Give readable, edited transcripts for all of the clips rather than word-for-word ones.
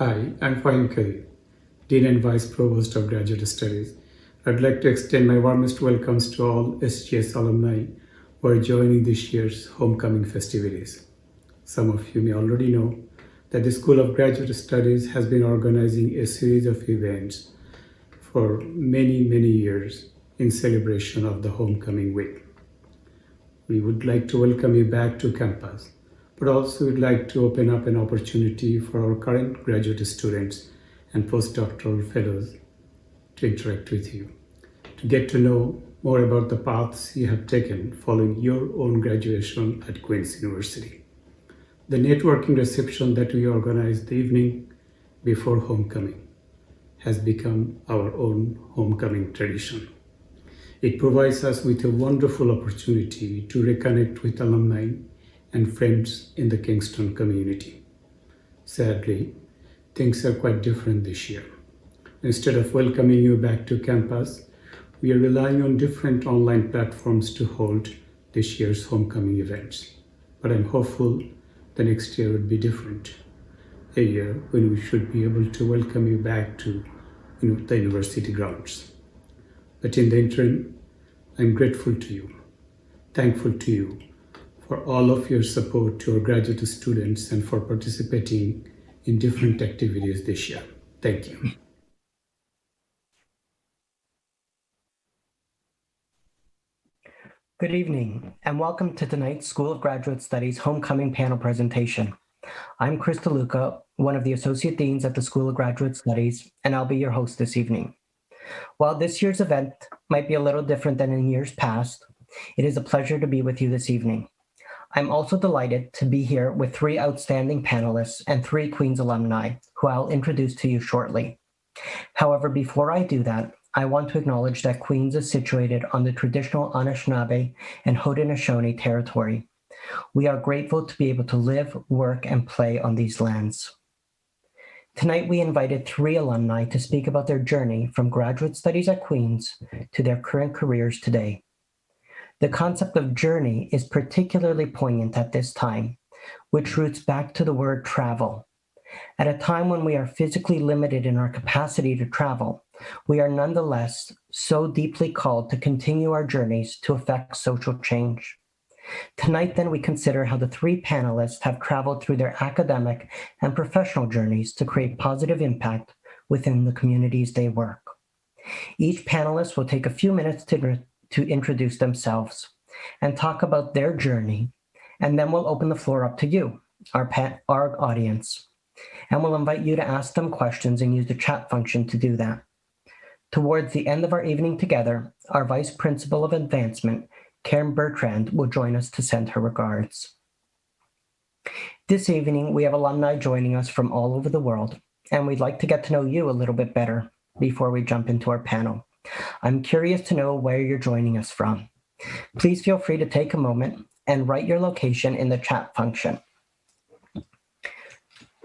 Hi, I'm Fahim Karim, Dean and Vice Provost of Graduate Studies. I'd like to extend my warmest welcomes to all SGS alumni who are joining this year's homecoming festivities. Some of you may already know that the School of Graduate Studies has been organizing a series of events for many years in celebration of the homecoming week. We would like to welcome you back to campus, but also would like to open up an opportunity for our current graduate students and postdoctoral fellows to interact with you, to get to know more about the paths you have taken following your own graduation at Queen's University. The networking reception that we organized the evening before homecoming has become our own homecoming tradition. It provides us with a wonderful opportunity to reconnect with alumni and friends in the Kingston community. Sadly, things are quite different this year. Instead of welcoming you back to campus, we are relying on different online platforms to hold this year's homecoming events. But I'm hopeful the next year would be different, a year when we should be able to welcome you back to the university grounds. But in the interim, I'm grateful to you, thankful to you for all of your support to our graduate students and for participating in different activities this year. Thank you. Good evening, and welcome to tonight's School of Graduate Studies homecoming panel presentation. I'm Chris DeLuca, one of the Associate Deans at the School of Graduate Studies, and I'll be your host this evening. While this year's event might be a little different than in years past, it is a pleasure to be with you this evening. I'm also delighted to be here with three outstanding panelists and three Queen's alumni, who I'll introduce to you shortly. However, before I do that, I want to acknowledge that Queens is situated on the traditional Anishinaabe and Haudenosaunee territory. We are grateful to be able to live, work, and play on these lands. Tonight, we invited three alumni to speak about their journey from graduate studies at Queen's to their current careers today. The concept of journey is particularly poignant at this time, which roots back to the word travel. At a time when we are physically limited in our capacity to travel, we are nonetheless so deeply called to continue our journeys to effect social change. Tonight, then, we consider how the three panelists have traveled through their academic and professional journeys to create positive impact within the communities they work. Each panelist will take a few minutes to introduce themselves and talk about their journey, and then we'll open the floor up to you, our audience, and we'll invite you to ask them questions and use the chat function to do that. Towards the end of our evening together, our Vice Principal of Advancement, Karen Bertrand, will join us to send her regards. This evening, we have alumni joining us from all over the world, and we'd like to get to know you a little bit better before we jump into our panel. I'm curious to know where you're joining us from. Please feel free to take a moment and write your location in the chat function.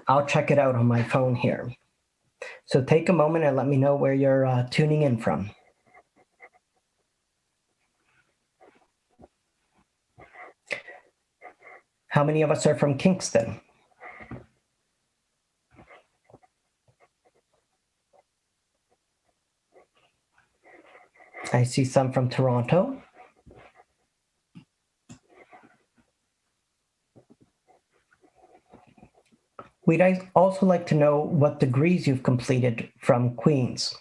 I'll check it out on my phone here. So take a moment and let me know where you're tuning in from. How many of us are from Kingston? I see some from Toronto. We'd also like to know what degrees you've completed from Queen's.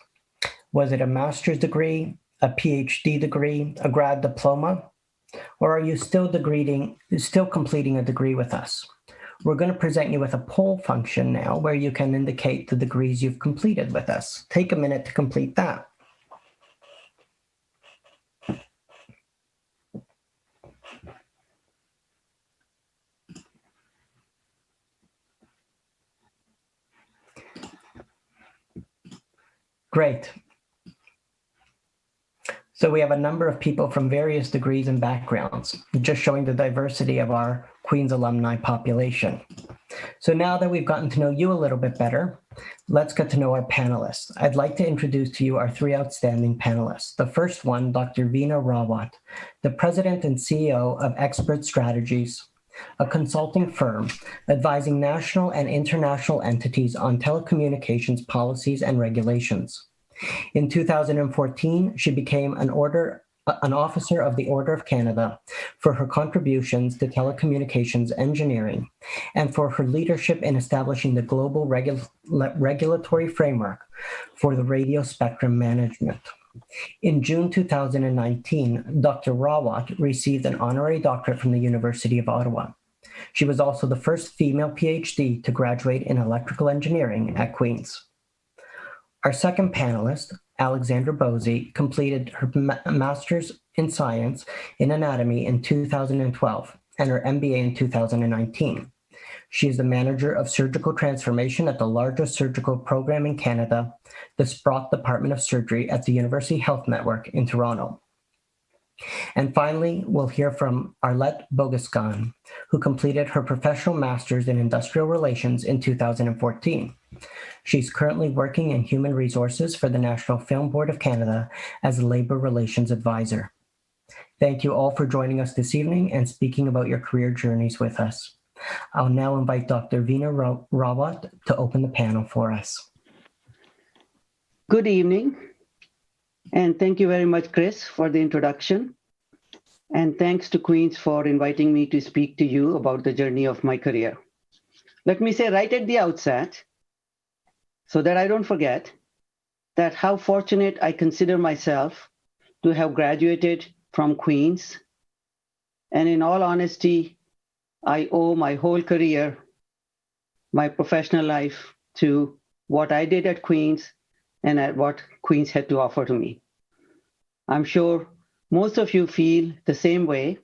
Was it a master's degree, a PhD degree, a grad diploma, or are you still completing a degree with us? We're going to present you with a poll function now where you can indicate the degrees you've completed with us. Take a minute to complete that. Great. So we have a number of people from various degrees and backgrounds, just showing the diversity of our Queen's alumni population. So now that we've gotten to know you a little bit better, let's get to know our panelists. I'd like to introduce to you our three outstanding panelists. The first one, Dr. Veena Rawat, the President and CEO of Expert Strategies, a consulting firm advising national and international entities on telecommunications policies and regulations. In 2014, she became an officer of the Order of Canada for her contributions to telecommunications engineering and for her leadership in establishing the global regulatory framework for the radio spectrum management. In June 2019, Dr. Rawat received an honorary doctorate from the University of Ottawa. She was also the first female PhD to graduate in electrical engineering at Queen's. Our second panelist, Alexandra Bosey, completed her Master's in Science in Anatomy in 2012 and her MBA in 2019. She is the Manager of Surgical Transformation at the largest surgical program in Canada, the Sprott Department of Surgery at the University Health Network in Toronto. And finally, we'll hear from Arlette Bogascan, who completed her Professional Master's in Industrial Relations in 2014. She's currently working in human resources for the National Film Board of Canada as a labor relations advisor. Thank you all for joining us this evening and speaking about your career journeys with us. I'll now invite Dr. Veena Rawat to open the panel for us. Good evening, and thank you very much, Chris, for the introduction. And thanks to Queen's for inviting me to speak to you about the journey of my career. Let me say right at the outset, so that I don't forget, that how fortunate I consider myself to have graduated from Queen's. And in all honesty, I owe my whole career, my professional life, to what I did at Queen's and at what Queen's had to offer to me. I'm sure most of you feel the same way,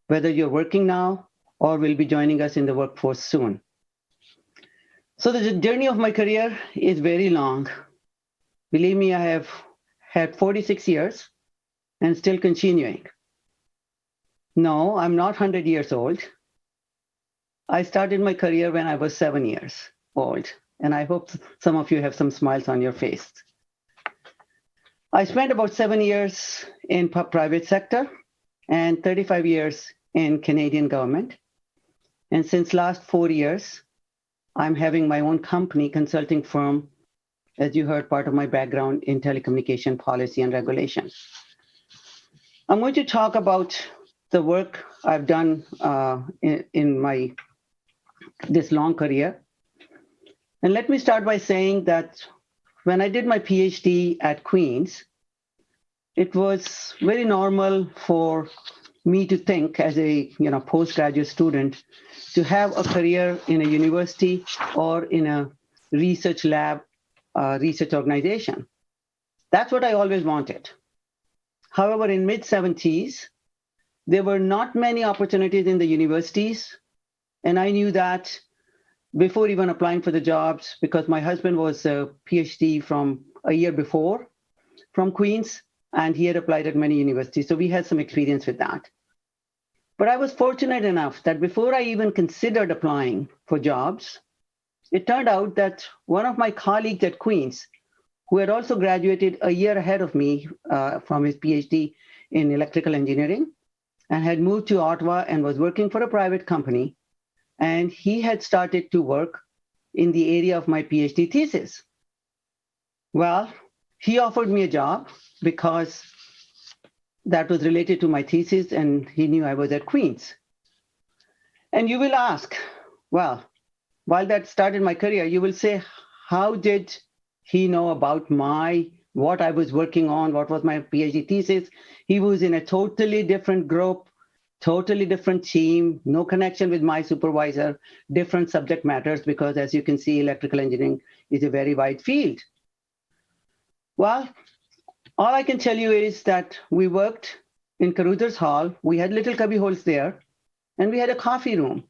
whether you're working now or will be joining us in the workforce soon. So the journey of my career is very long. Believe me, I have had 46 years and still continuing. No, I'm not 100 years old. I started my career when I was 7 years old, and I hope some of you have some smiles on your face. I spent about 7 years in private sector and 35 years in Canadian government. And since last 4 years, I'm having my own company, consulting firm, as you heard, part of my background in telecommunication policy and regulation. I'm going to talk about the work I've done in this long career. And let me start by saying that when I did my PhD at Queen's, it was very normal for me to think as a postgraduate student to have a career in a university or in a research lab, research organization. That's what I always wanted. However, in mid-70s, there were not many opportunities in the universities. And I knew that before even applying for the jobs, because my husband was a PhD from a year before from Queen's, and he had applied at many universities. So we had some experience with that. But I was fortunate enough that before I even considered applying for jobs, it turned out that one of my colleagues at Queen's, who had also graduated a year ahead of me from his PhD in electrical engineering, and had moved to Ottawa and was working for a private company, and he had started to work in the area of my PhD thesis. Well, he offered me a job because that was related to my thesis, and he knew I was at Queen's. And you will ask, well, while that started my career, you will say, how did he know about what I was working on, what was my PhD thesis? He was in a totally different group, totally different team, no connection with my supervisor, different subject matters, because as you can see, electrical engineering is a very wide field. Well, all I can tell you is that we worked in Caruthers Hall. We had little cubby holes there, and we had a coffee room.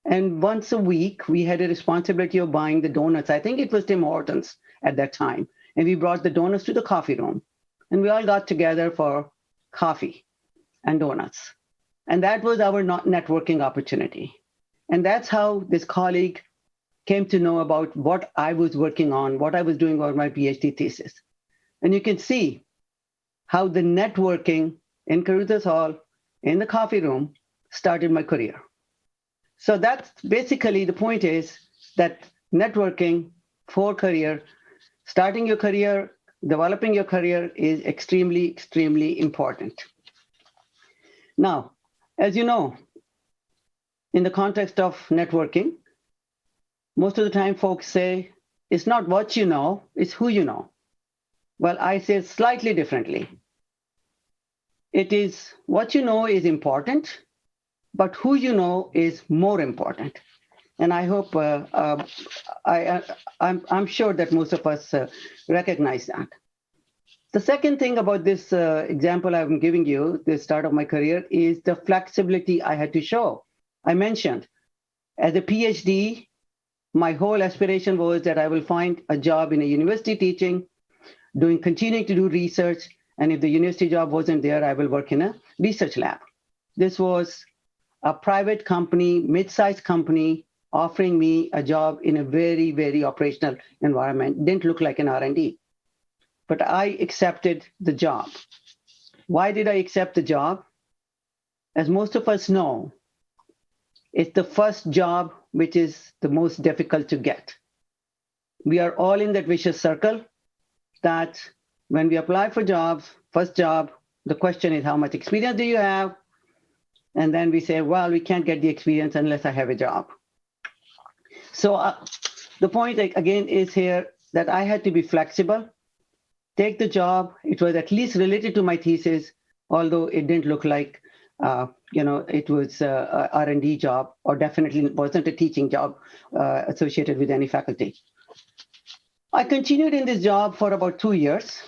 And once a week, we had a responsibility of buying the donuts. I think it was Tim Hortons at that time. And we brought the donuts to the coffee room. And we all got together for coffee and donuts. And that was our networking opportunity. And that's how this colleague came to know about what I was working on, what I was doing on my PhD thesis. And you can see how the networking in Caruthers Hall, in the coffee room, started my career. So that's basically the point is that networking for career, starting your career, developing your career is extremely, extremely important. Now, as you know, in the context of networking, most of the time folks say, it's not what you know, it's who you know. Well, I say it slightly differently. It is what you know is important, but who you know is more important. And I hope I'm sure that most of us recognize that. The second thing about this example I'm giving you, the start of my career, is the flexibility I had to show. I mentioned as a PhD, my whole aspiration was that I will find a job in a university teaching, continuing to do research. And if the university job wasn't there, I will work in a research lab. This was a private company, mid-sized company, offering me a job in a very, very operational environment. Didn't look like an R&D. But I accepted the job. Why did I accept the job? As most of us know, it's the first job which is the most difficult to get. We are all in that vicious circle that when we apply for jobs, first job, the question is how much experience do you have? And then we say, well, we can't get the experience unless I have a job. So the point again is here that I had to be flexible, take the job. It was at least related to my thesis, although it didn't look like it was a R&D job, or definitely wasn't a teaching job associated with any faculty. I continued in this job for about 2 years.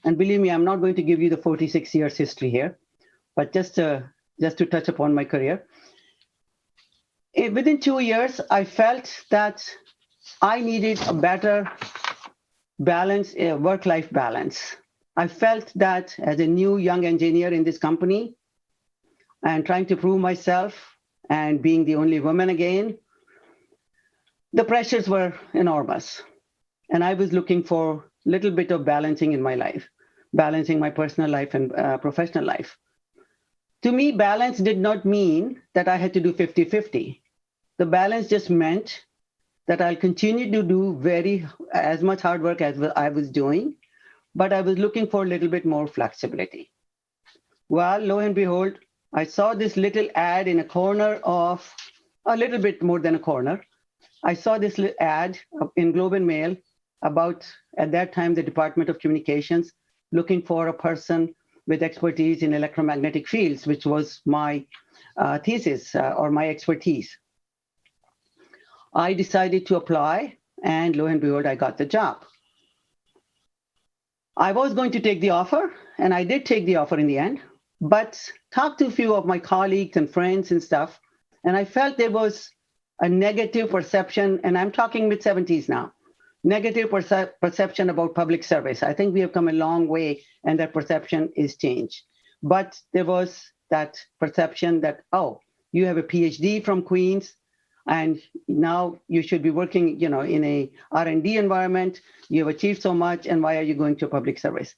And believe me, I'm not going to give you the 46 years history here, but just to touch upon my career. Within 2 years, I felt that I needed a better balance, work-life balance. I felt that as a new young engineer in this company and trying to prove myself and being the only woman again, the pressures were enormous. And I was looking for a little bit of balancing in my life, balancing my personal life and professional life. To me, balance did not mean that I had to do 50-50. The balance just meant that I'll continue to do as much hard work as I was doing, but I was looking for a little bit more flexibility. Well, lo and behold, I saw this little ad in a corner of, a little bit more than a corner. I saw this ad in Globe and Mail about, at that time, the Department of Communications looking for a person with expertise in electromagnetic fields, which was my thesis or my expertise. I decided to apply, and lo and behold, I got the job. I was going to take the offer, and I did take the offer in the end, but talked to a few of my colleagues and friends and stuff, and I felt there was a negative perception, and I'm talking mid-70s now, negative perception about public service. I think we have come a long way, and that perception is changed. But there was that perception that, oh, you have a PhD from Queens, and now you should be working, in a R&D environment. You have achieved so much, and why are you going to public service?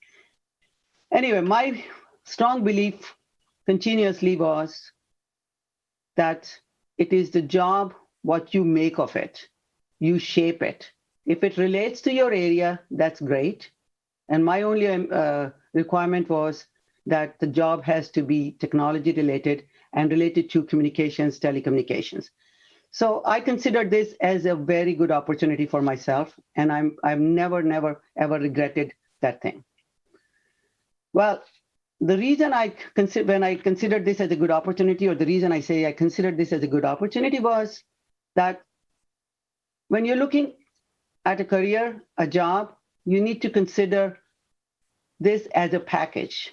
Anyway, my strong belief continuously was that it is the job, what you make of it. You shape it. If it relates to your area, that's great. And my only requirement was that the job has to be technology related and related to communications, telecommunications. So I considered this as a very good opportunity for myself, and I've never, ever regretted that thing. Well, the reason when I considered this as a good opportunity, or the reason I say I considered this as a good opportunity, was that when you're looking at a career, a job, you need to consider this as a package.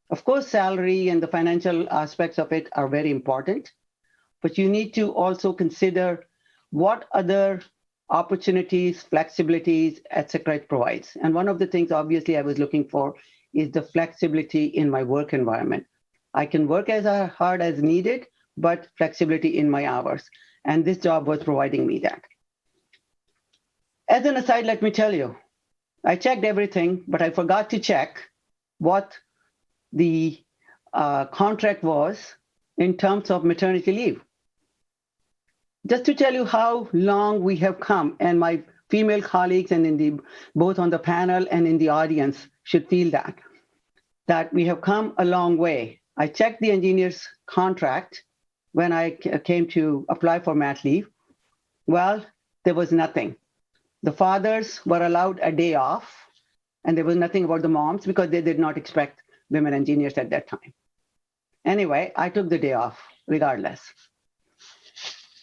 Of course, salary and the financial aspects of it are very important, but you need to also consider what other opportunities, flexibilities, etc. it provides. And one of the things, obviously, I was looking for is the flexibility in my work environment. I can work as hard as needed, but flexibility in my hours. And this job was providing me that. As an aside, let me tell you, I checked everything, but I forgot to check what the contract was in terms of maternity leave. just to tell you how long we have come, and my female colleagues and both on the panel and in the audience should feel that we have come a long way. I checked the engineer's contract when I came to apply for mat leave. Well, there was nothing. The fathers were allowed a day off, and there was nothing about the moms because they did not expect women engineers at that time. Anyway, I took the day off regardless.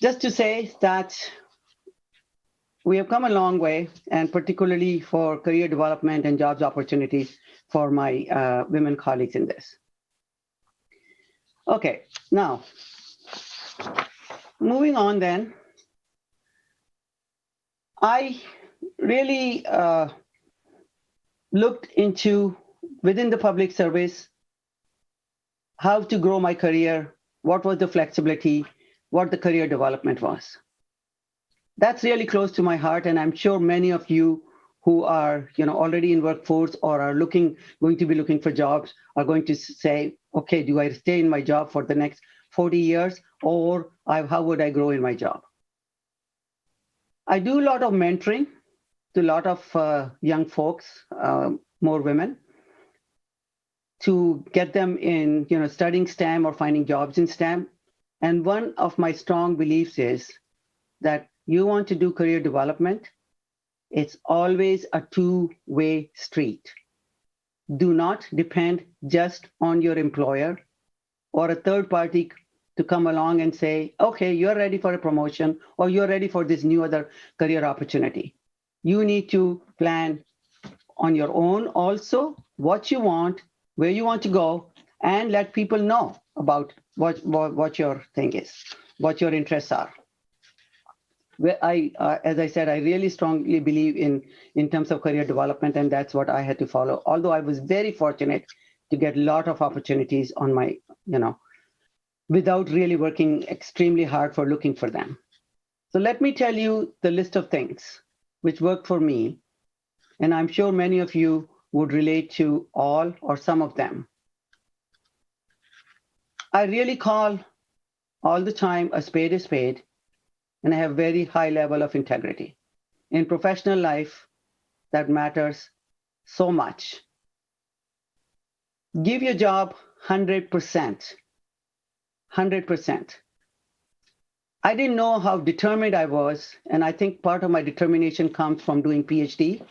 Just to say that we have come a long way, and particularly for career development and jobs opportunities for my women colleagues in this. Okay, now, moving on then, I really looked into, within the public service, how to grow my career, what was the flexibility, what the career development was. That's really close to my heart, and I'm sure many of you who are already in workforce or are going to be looking for jobs are going to say, okay, do I stay in my job for the next 40 years, or how would I grow in my job? I do a lot of mentoring to a lot of young folks, more women, to get them in studying STEM or finding jobs in STEM. And one of my strong beliefs is that you want to do career development, it's always a two-way street. Do not depend just on your employer or a third party to come along and say, okay, you're ready for a promotion or you're ready for this new other career opportunity. You need to plan on your own also what you want, where you want to go, and let people know about what your thing is, what your interests are. As I said, I really strongly believe in terms of career development, and that's what I had to follow. Although I was very fortunate to get a lot of opportunities on my, without really working extremely hard for looking for them. So let me tell you the list of things which worked for me, and I'm sure many of you would relate to all or some of them. I really call all the time a spade, and I have very high level of integrity. In professional life, that matters so much. Give your job 100%. 100%. I didn't know how determined I was, and I think part of my determination comes from doing PhD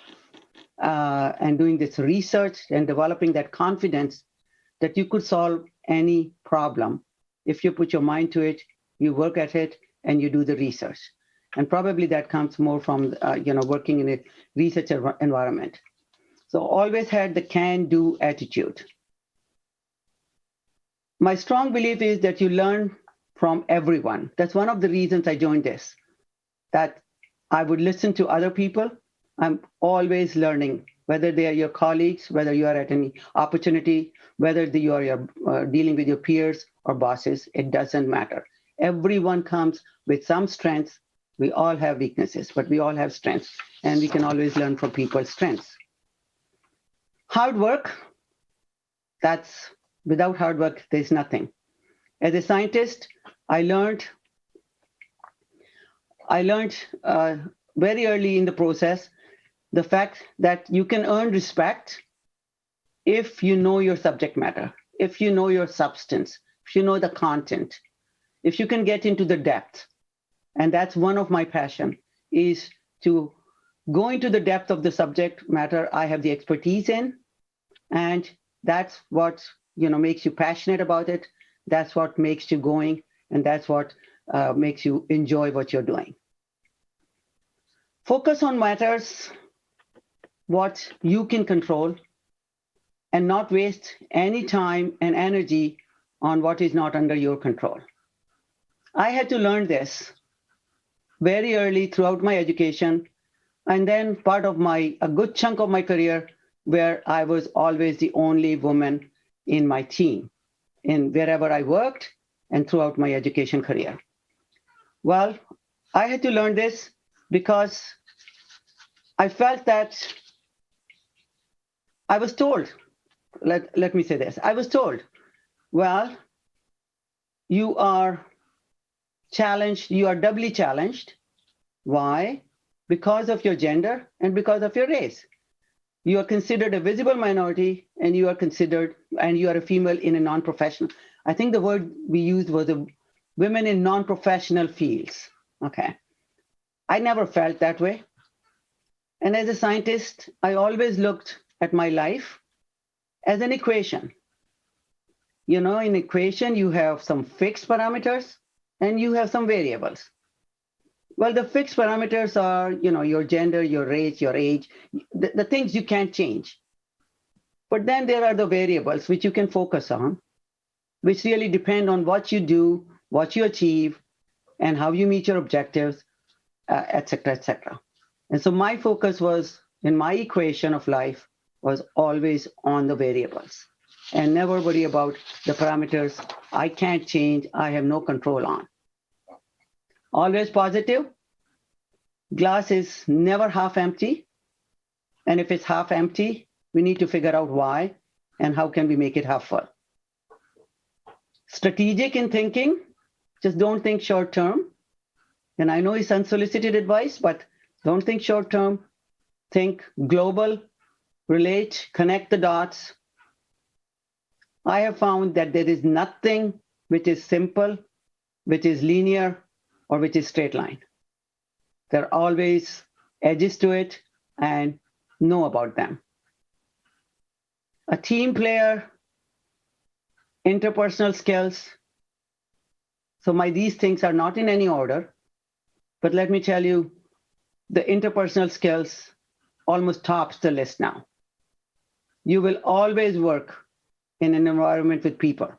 and doing this research and developing that confidence that you could solve any problem if you put your mind to it, you work at it, and you do the research. And probably that comes more from working in a research environment. So always had the can-do attitude. My strong belief is that you learn from everyone. That's one of the reasons I joined this, that I would listen to other people. I'm always learning, whether they are your colleagues, whether you are at any opportunity, whether you are dealing with your peers or bosses, it doesn't matter. Everyone comes with some strengths. We all have weaknesses, but we all have strengths, and we can always learn from people's strengths. Hard work, without hard work, there's nothing. As a scientist, I learned very early in the process the fact that you can earn respect if you know your subject matter, if you know your substance, if you know the content, if you can get into the depth. And that's one of my passion, is to go into the depth of the subject matter I have the expertise in. And that's what makes you passionate about it. That's what makes you going. And that's what makes you enjoy what you're doing. Focus on matters what you can control and not waste any time and energy on what is not under your control. I had to learn this very early throughout my education, and then part of a good chunk of my career where I was always the only woman in my team, in wherever I worked and throughout my education career. Well, I had to learn this because I felt that I was told, let me say this, I was told, well, you are challenged, you are doubly challenged. Why? Because of your gender and because of your race. You are considered a visible minority, and you are a female in a non-professional. I think the word we used was women in non-professional fields. Okay. I never felt that way. And as a scientist, I always looked at my life as an equation. You know, in equation, you have some fixed parameters and you have some variables. Well, the fixed parameters are, you know, your gender, your race, your age, the things you can't change. But then there are the variables which you can focus on, which really depend on what you do, what you achieve, and how you meet your objectives, et cetera, et cetera. And so my focus was, in my equation of life, was always on the variables and never worry about the parameters I can't change, I have no control on. Always positive. Glass is never half empty. And if it's half empty, we need to figure out why and how can we make it half full. Strategic in thinking, just don't think short term. And I know it's unsolicited advice, but don't think short term. Think global, relate, connect the dots. I have found that there is nothing which is simple, which is linear, or which is straight line. There are always edges to it, and know about them. A team player, interpersonal skills. So these things are not in any order, but let me tell you, the interpersonal skills almost tops the list now. You will always work in an environment with people,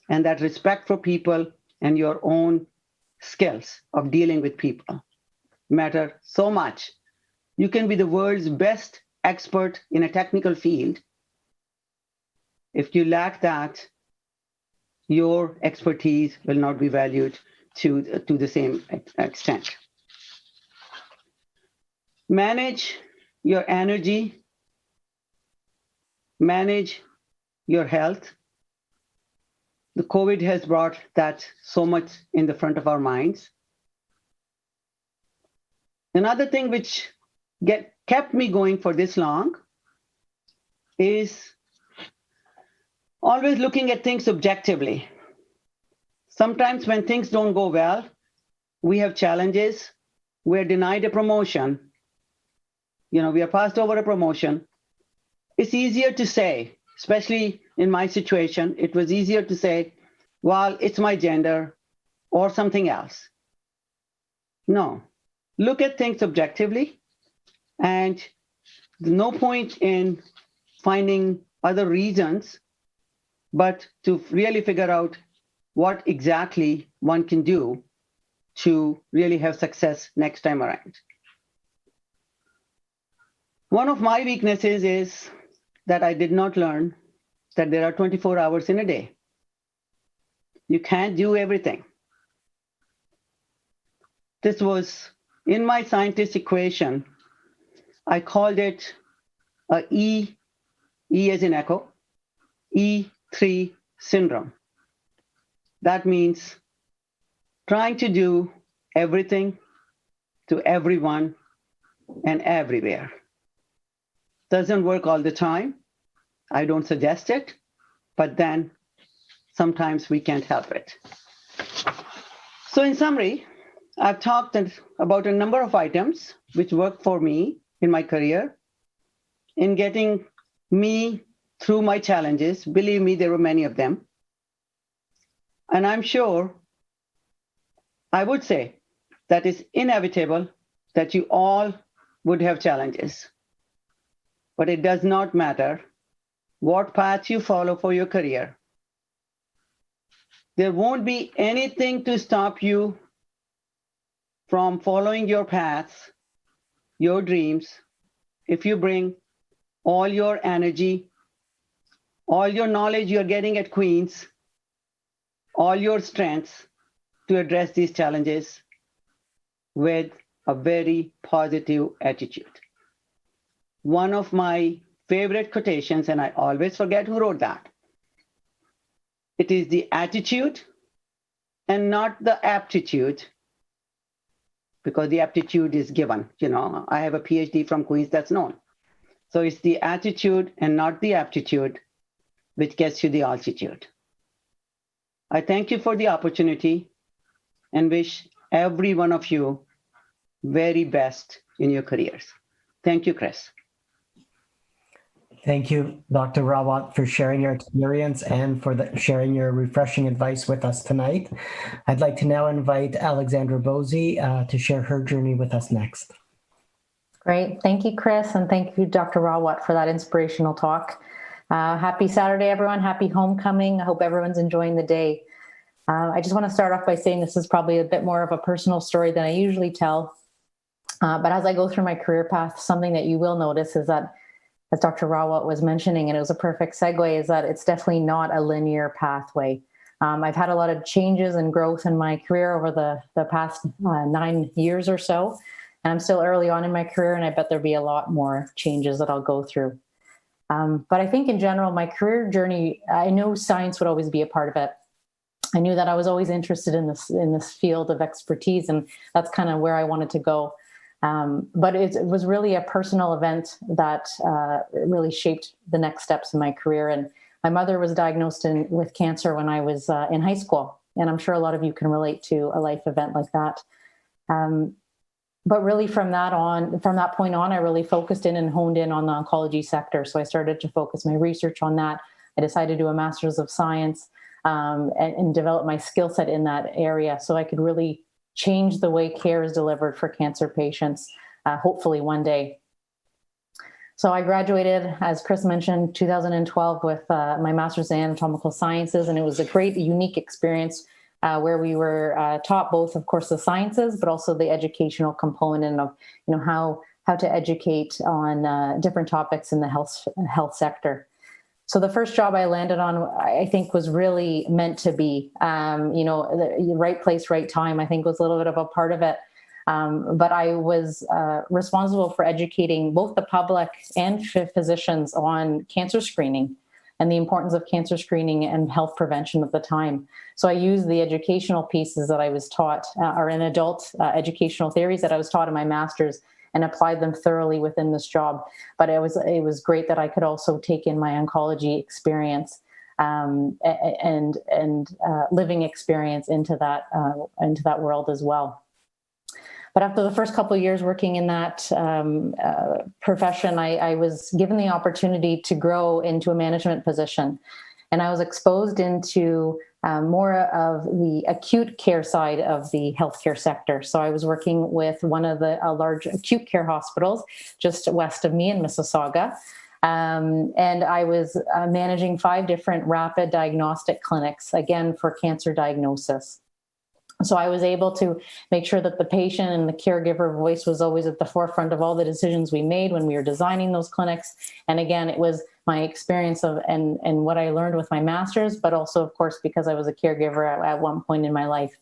and that respect for people and your own skills of dealing with people matter so much. You can be the world's best expert in a technical field. If you lack that, your expertise will not be valued to the same extent. Manage your energy, manage your health. The COVID has brought that so much in the front of our minds. Another thing which kept me going for this long is always looking at things objectively. Sometimes when things don't go well, we have challenges, we're denied a promotion, we are passed over a promotion. It's easier to say, especially in my situation, it was easier to say, well, it's my gender or something else. No, look at things objectively, and there's no point in finding other reasons, but to really figure out what exactly one can do to really have success next time around. One of my weaknesses is that I did not learn that there are 24 hours in a day. You can't do everything. This was in my scientist equation. I called it a E as in echo, E3 syndrome. That means trying to do everything to everyone and everywhere. Doesn't work all the time. I don't suggest it, but then sometimes we can't help it. So in summary, I've talked about a number of items which worked for me in my career in getting me through my challenges. Believe me, there were many of them. And I'm sure I would say that it's inevitable that you all would have challenges. But it does not matter what path you follow for your career. There won't be anything to stop you from following your paths, your dreams, if you bring all your energy, all your knowledge you're getting at Queen's, all your strengths to address these challenges with a very positive attitude. One of my favorite quotations, and I always forget who wrote that. It is the attitude and not the aptitude, because the aptitude is given. I have a PhD from Queens, that's known. So it's the attitude and not the aptitude which gets you the altitude. I thank you for the opportunity and wish every one of you very best in your careers. Thank you, Chris. Thank you, Dr. Rawat, for sharing your experience and for sharing your refreshing advice with us tonight. I'd like to now invite Alexandra Bozy to share her journey with us next. Great. Thank you, Chris, and thank you, Dr. Rawat, for that inspirational talk. Happy Saturday, everyone. Happy homecoming. I hope everyone's enjoying the day. I just want to start off by saying this is probably a bit more of a personal story than I usually tell. But as I go through my career path, something that you will notice is that, as Dr. Rawat was mentioning, and it was a perfect segue, is that it's definitely not a linear pathway. I've had a lot of changes and growth in my career over the past 9 years or so. And I'm still early on in my career, and I bet there'll be a lot more changes that I'll go through. But I think in general, my career journey, I knew science would always be a part of it. I knew that I was always interested in this field of expertise, and that's kind of where I wanted to go. But it was really a personal event that really shaped the next steps in my career. And my mother was diagnosed with cancer when I was in high school. And I'm sure a lot of you can relate to a life event like that. But really from that point on, I really focused in and honed in on the oncology sector. So I started to focus my research on that. I decided to do a master's of science and develop my skill set in that area so I could really change the way care is delivered for cancer patients, hopefully one day. So I graduated, as Chris mentioned, 2012 with my master's in anatomical sciences, and it was a great, unique experience where we were taught both, of course, the sciences, but also the educational component of, how to educate on different topics in the health sector. So the first job I landed on, I think, was really meant to be, the right place, right time, I think was a little bit of a part of it. But I was responsible for educating both the public and physicians on cancer screening and the importance of cancer screening and health prevention at the time. So I used the educational pieces that I was taught, or in adult educational theories that I was taught in my master's, and applied them thoroughly within this job. But it was great that I could also take in my oncology experience and living experience into that world as well. But after the first couple of years working in that profession, I was given the opportunity to grow into a management position. And I was exposed into more of the acute care side of the healthcare sector. So I was working with one of the large acute care hospitals just west of me in Mississauga. And I was managing 5 different rapid diagnostic clinics, again, for cancer diagnosis. So I was able to make sure that the patient and the caregiver voice was always at the forefront of all the decisions we made when we were designing those clinics. And again, it was my experience of and what I learned with my master's, but also, of course, because I was a caregiver at one point in my life.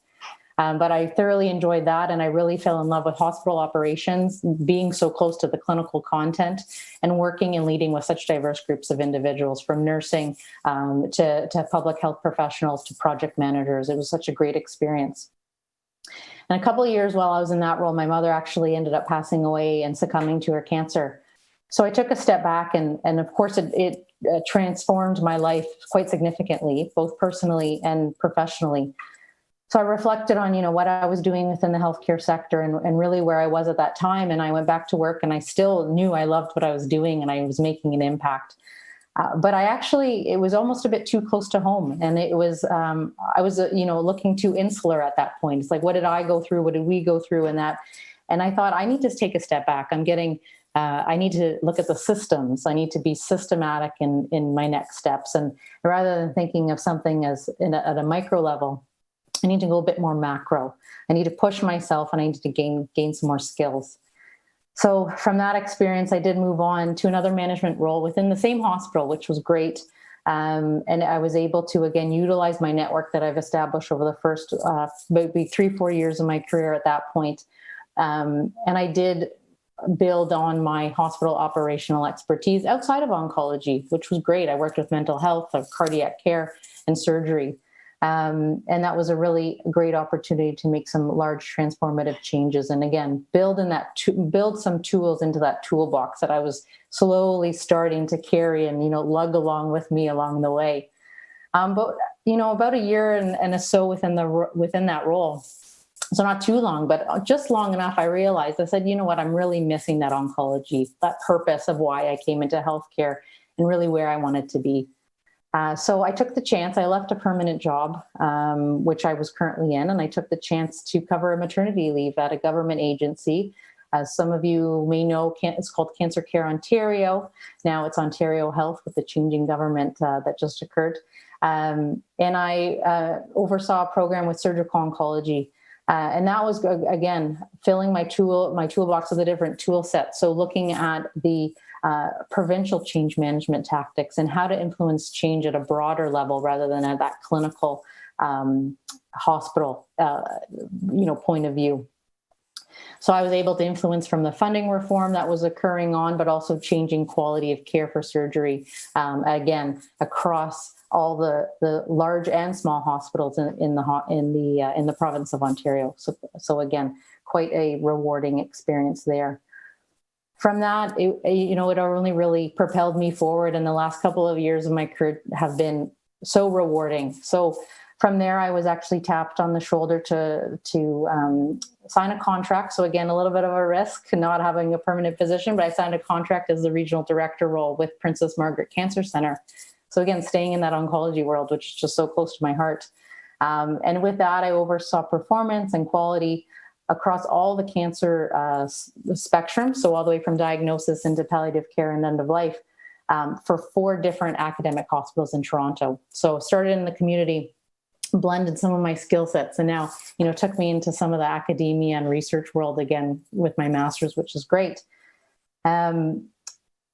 But I thoroughly enjoyed that, and I really fell in love with hospital operations, being so close to the clinical content and working and leading with such diverse groups of individuals, from nursing to public health professionals to project managers. It was such a great experience. And a couple of years while I was in that role, my mother actually ended up passing away and succumbing to her cancer. So I took a step back, and of course it transformed my life quite significantly, both personally and professionally. So I reflected on, what I was doing within the healthcare sector and really where I was at that time. And I went back to work, and I still knew I loved what I was doing and I was making an impact. But it was almost a bit too close to home. And it was, I was, looking too insular at that point. It's like, what did I go through? What did we go through in that? And I thought, I need to take a step back. I need to look at the systems. I need to be systematic in my next steps. And rather than thinking of something at a micro level, I need to go a bit more macro. I need to push myself, and I need to gain some more skills. So from that experience, I did move on to another management role within the same hospital, which was great. And I was able to, again, utilize my network that I've established over the first maybe 3-4 years of my career at that point. And I did build on my hospital operational expertise outside of oncology, which was great. I worked with mental health, cardiac care, and surgery. And that was a really great opportunity to make some large transformative changes. And again, build some tools into that toolbox that I was slowly starting to carry and, lug along with me along the way. But, about a year and so within that role, so not too long, but just long enough, I realized, I said, you know what, I'm really missing that oncology, that purpose of why I came into healthcare and really where I wanted to be. So I took the chance. I left a permanent job, which I was currently in, and I took the chance to cover a maternity leave at a government agency. As some of you may know, it's called Cancer Care Ontario. Now it's Ontario Health with the changing government that just occurred. And I oversaw a program with surgical oncology. And that was, again, filling my toolbox with a different tool set. So looking at the provincial change management tactics and how to influence change at a broader level rather than at that clinical hospital, point of view. So I was able to influence from the funding reform that was occurring on, but also changing quality of care for surgery, again, across all the large and small hospitals in the province of Ontario. So again, quite a rewarding experience there. From that, it only really propelled me forward, and the last couple of years of my career have been so rewarding. So from there, I was actually tapped on the shoulder to sign a contract. So again, a little bit of a risk not having a permanent position, but I signed a contract as the regional director role with Princess Margaret Cancer Centre. So again, staying in that oncology world, which is just so close to my heart. And with that, I oversaw performance and quality across all the cancer spectrum, so all the way from diagnosis into palliative care and end of life, for 4 different academic hospitals in Toronto. So started in the community, blended some of my skill sets, and now, took me into some of the academia and research world again with my master's, which is great.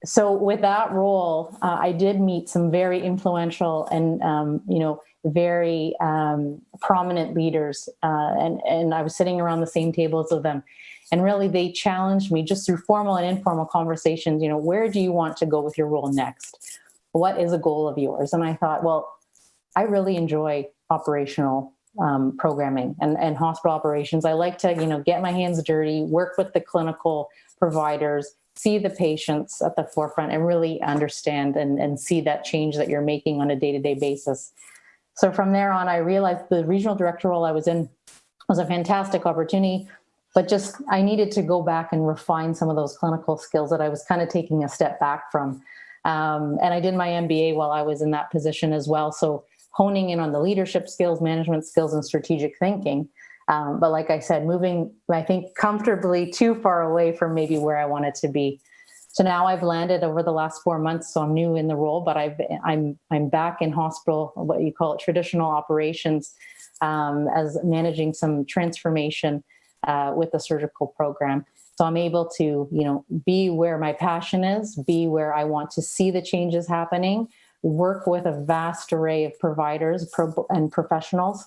So with that role, I did meet some very influential and, very prominent leaders. And I was sitting around the same tables with them. And really, they challenged me just through formal and informal conversations, where do you want to go with your role next? What is a goal of yours? And I thought, well, I really enjoy operational programming and hospital operations. I like to, get my hands dirty, work with the clinical providers, see the patients at the forefront and really understand and see that change that you're making on a day-to-day basis. So from there on, I realized the regional director role I was in was a fantastic opportunity, but just I needed to go back and refine some of those clinical skills that I was kind of taking a step back from. And I did my MBA while I was in that position as well. So honing in on the leadership skills, management skills, and strategic thinking. But like I said, moving, I think, comfortably too far away from maybe where I wanted to be. So now I've landed over the last 4 months, so I'm new in the role, but I'm back in hospital, what you call it, traditional operations, as managing some transformation with the surgical program. So I'm able to, be where my passion is, be where I want to see the changes happening, work with a vast array of providers and professionals,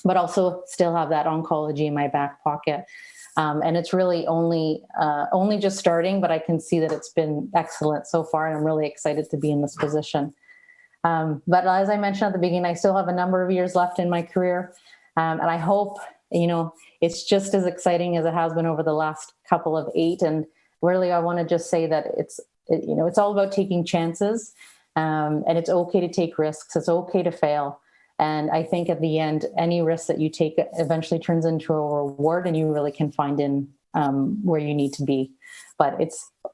but also still have that oncology in my back pocket. And it's really only just starting, but I can see that it's been excellent so far, and I'm really excited to be in this position. But as I mentioned at the beginning, I still have a number of years left in my career, and I hope, it's just as exciting as it has been over the last couple of 8. And really, I want to just say that it's all about taking chances, and it's okay to take risks. It's okay to fail. And I think at the end, any risk that you take eventually turns into a reward, and you really can find in where you need to be. But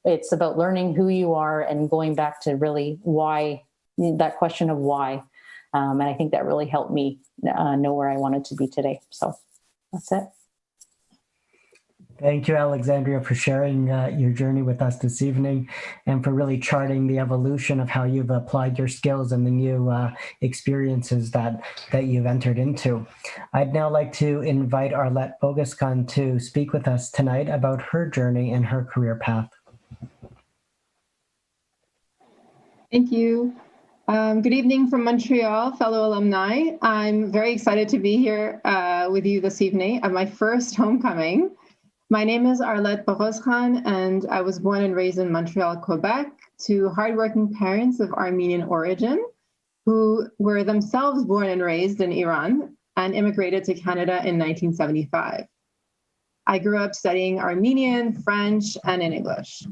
it's about learning who you are and going back to really why, that question of why. And I think that really helped me know where I wanted to be today. So that's it. Thank you, Alexandria, for sharing your journey with us this evening and for really charting the evolution of how you've applied your skills and the new experiences that you've entered into. I'd now like to invite Arlette Bogascon to speak with us tonight about her journey and her career path. Thank you. Good evening from Montreal, fellow alumni. I'm very excited to be here with you this evening at my first homecoming. My name is Arlette Bogascon, and I was born and raised in Montreal, Quebec, to hardworking parents of Armenian origin. who were themselves born and raised in Iran and immigrated to Canada in 1975. I grew up studying Armenian, French, and in English.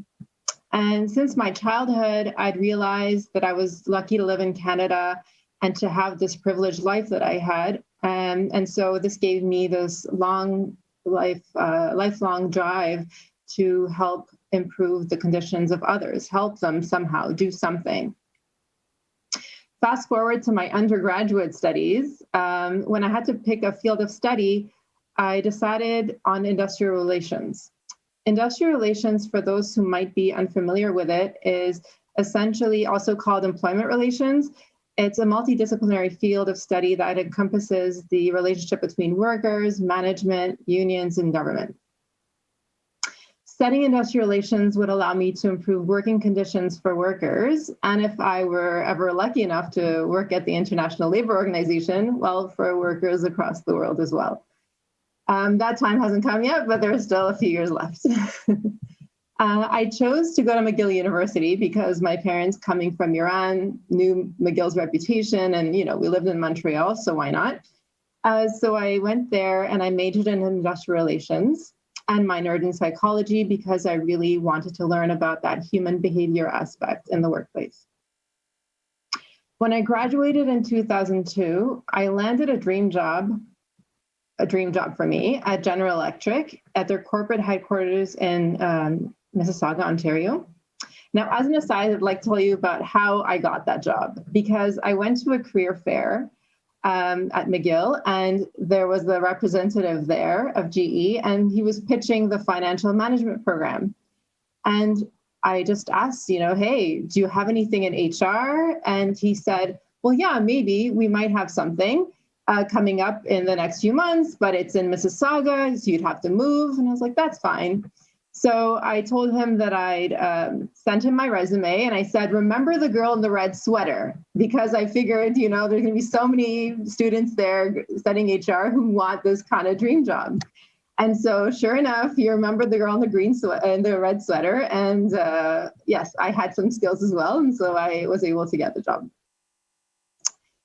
And since my childhood, I'd realized that I was lucky to live in Canada and to have this privileged life that I had. And so this gave me this lifelong drive to help improve the conditions of others, help them somehow, do something. Fast forward to my undergraduate studies. When I had to pick a field of study, I decided on industrial relations. Industrial relations, for those who might be unfamiliar with it, is essentially also called employment relations. It's a multidisciplinary field of study that encompasses the relationship between workers, management, unions, and government. Studying industrial relations would allow me to improve working conditions for workers, and if I were ever lucky enough to work at the International Labour Organization, well, for workers across the world as well. That time hasn't come yet, but there's still a few years left. I chose to go to McGill University because my parents, coming from Iran, knew McGill's reputation, and we lived in Montreal, so why not? So I went there and I majored in industrial relations and minored in psychology because I really wanted to learn about that human behavior aspect in the workplace. When I graduated in 2002, I landed a dream job for me at General Electric at their corporate headquarters in Mississauga, Ontario. Now, as an aside, I'd like to tell you about how I got that job, because I went to a career fair at McGill, and there was the representative there of GE, and he was pitching the financial management program. And I just asked, hey, do you have anything in HR? And he said, well, yeah, maybe we might have something coming up in the next few months, but it's in Mississauga, so you'd have to move. And I was like, that's fine. So I told him that I'd sent him my resume, and I said, remember the girl in the red sweater? Because I figured, there's going to be so many students there studying HR who want this kind of dream job. And so sure enough, he remembered the girl in the red sweater. And yes, I had some skills as well. And so I was able to get the job.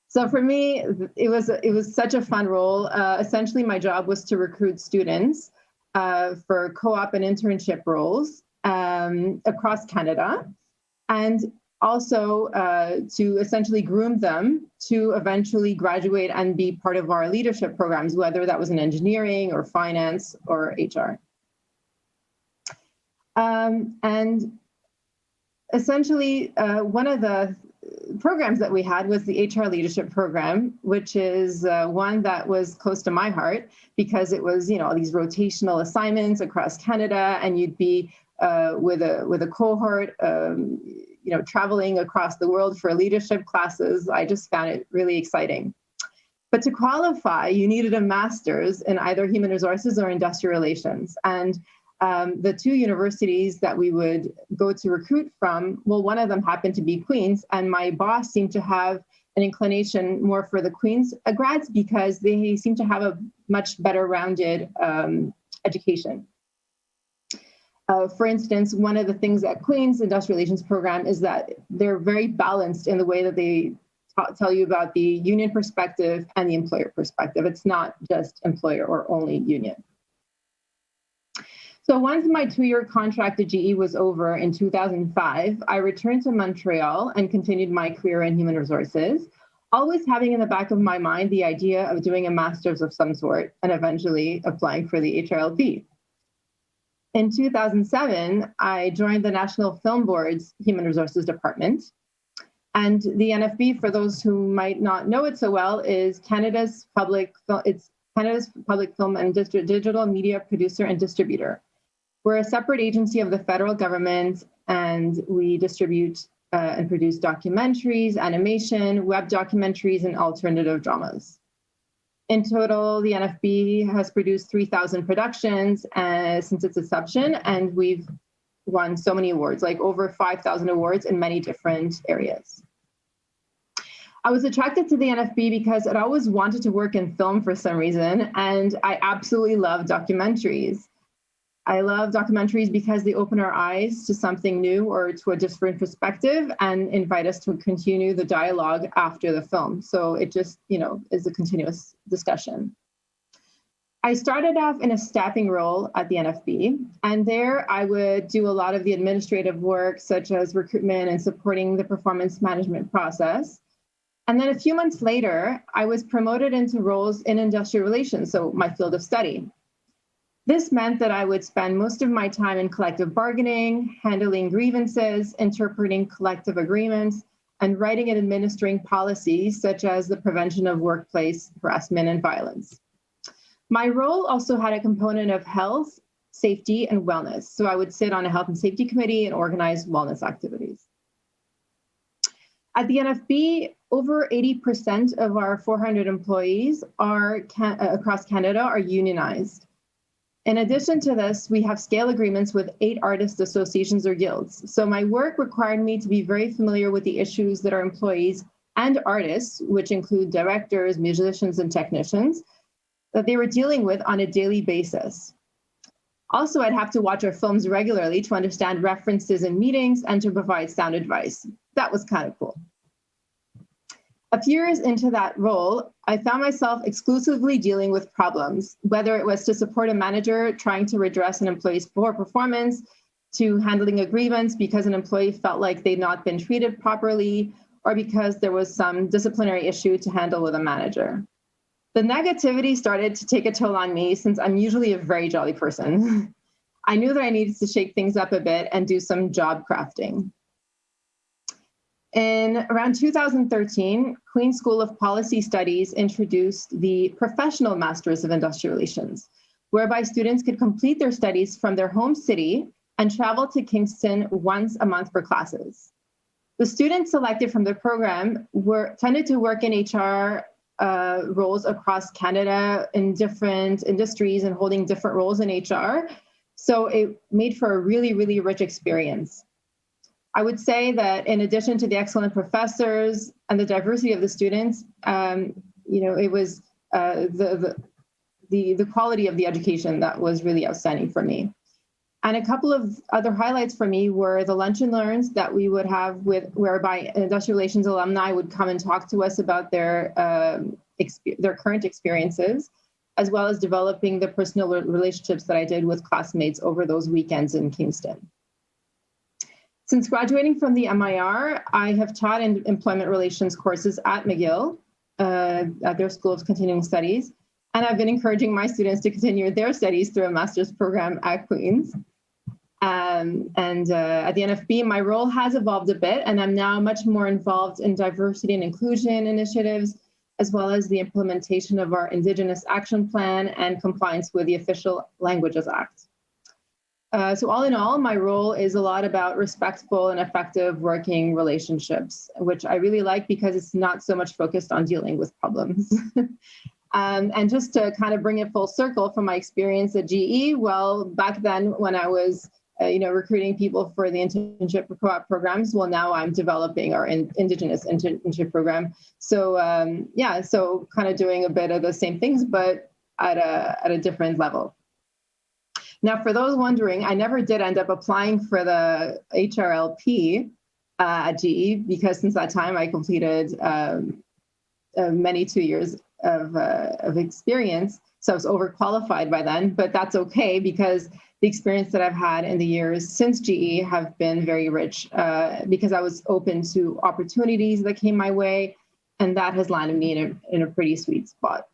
So for me, it was such a fun role. Essentially, my job was to recruit students for co-op and internship roles across Canada, and also to essentially groom them to eventually graduate and be part of our leadership programs, whether that was in engineering or finance or HR. And essentially, one of the programs that we had was the HR leadership program, which is one that was close to my heart because it was, all these rotational assignments across Canada, and you'd be with a cohort, traveling across the world for leadership classes. I just found it really exciting. But to qualify, you needed a master's in either human resources or industrial relations. And the two universities that we would go to recruit from, well, one of them happened to be Queen's, and my boss seemed to have an inclination more for the Queen's grads because they seem to have a much better rounded education. For instance, one of the things at Queen's Industrial Relations program is that they're very balanced in the way that they tell you about the union perspective and the employer perspective. It's not just employer or only union. So once my 2-year contract at GE was over in 2005, I returned to Montreal and continued my career in human resources, always having in the back of my mind the idea of doing a master's of some sort and eventually applying for the HRLP. In 2007, I joined the National Film Board's Human Resources Department. And the NFB, for those who might not know it so well, is Canada's public film and digital media producer and distributor. We're a separate agency of the federal government, and we distribute and produce documentaries, animation, web documentaries, and alternative dramas. In total, the NFB has produced 3,000 productions since its inception, and we've won so many awards, like over 5,000 awards in many different areas. I was attracted to the NFB because I'd always wanted to work in film for some reason, and I absolutely love documentaries. I love documentaries because they open our eyes to something new or to a different perspective and invite us to continue the dialogue after the film. So it just, is a continuous discussion. I started off in a staffing role at the NFB, and there I would do a lot of the administrative work, such as recruitment and supporting the performance management process. And then a few months later, I was promoted into roles in industrial relations, so my field of study. This meant that I would spend most of my time in collective bargaining, handling grievances, interpreting collective agreements, and writing and administering policies such as the prevention of workplace harassment and violence. My role also had a component of health, safety, and wellness. So I would sit on a health and safety committee and organize wellness activities. At the NFB, over 80% of our 400 employees across Canada are unionized. In addition to this, we have scale agreements with 8 artist associations or guilds. So my work required me to be very familiar with the issues that our employees and artists, which include directors, musicians, and technicians, that they were dealing with on a daily basis. Also, I'd have to watch our films regularly to understand references in meetings and to provide sound advice. That was kind of cool. A few years into that role, I found myself exclusively dealing with problems, whether it was to support a manager trying to redress an employee's poor performance, to handling a grievance because an employee felt like they'd not been treated properly, or because there was some disciplinary issue to handle with a manager. The negativity started to take a toll on me since I'm usually a very jolly person. I knew that I needed to shake things up a bit and do some job crafting. In around 2013, Queen's School of Policy Studies introduced the Professional Masters of Industrial Relations, whereby students could complete their studies from their home city and travel to Kingston once a month for classes. The students selected from the program tended to work in HR roles across Canada in different industries and holding different roles in HR. So it made for a really, really rich experience. I would say that in addition to the excellent professors and the diversity of the students, it was the quality of the education that was really outstanding for me. And a couple of other highlights for me were the lunch and learns that we would have whereby industrial relations alumni would come and talk to us about their current experiences, as well as developing the personal relationships that I did with classmates over those weekends in Kingston. Since graduating from the MIR, I have taught in employment relations courses at McGill, at their School of Continuing Studies, and I've been encouraging my students to continue their studies through a master's program at Queen's. At the NFB, my role has evolved a bit, and I'm now much more involved in diversity and inclusion initiatives, as well as the implementation of our Indigenous Action Plan and compliance with the Official Languages Act. So all in all, my role is a lot about respectful and effective working relationships, which I really like because it's not so much focused on dealing with problems. And just to kind of bring it full circle from my experience at GE, well, back then when I was recruiting people for the internship or co-op programs, well, now I'm developing our Indigenous internship program. So so kind of doing a bit of the same things, but at a different level. Now, for those wondering, I never did end up applying for the HRLP at GE because since that time I completed many 2 years of experience. So I was overqualified by then, but that's okay because the experience that I've had in the years since GE have been very rich because I was open to opportunities that came my way, and that has landed me in a pretty sweet spot.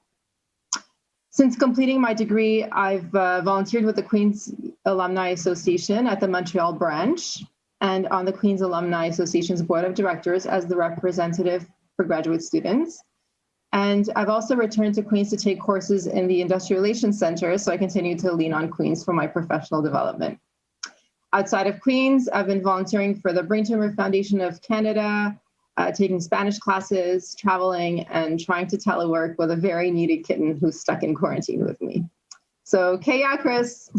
Since completing my degree, I've volunteered with the Queen's Alumni Association at the Montreal branch and on the Queen's Alumni Association's Board of Directors as the representative for graduate students. And I've also returned to Queen's to take courses in the Industrial Relations Center, so I continue to lean on Queen's for my professional development. Outside of Queen's, I've been volunteering for the Brain Tumor Foundation of Canada, taking Spanish classes, traveling, and trying to telework with a very needy kitten who's stuck in quarantine with me. So, Chris.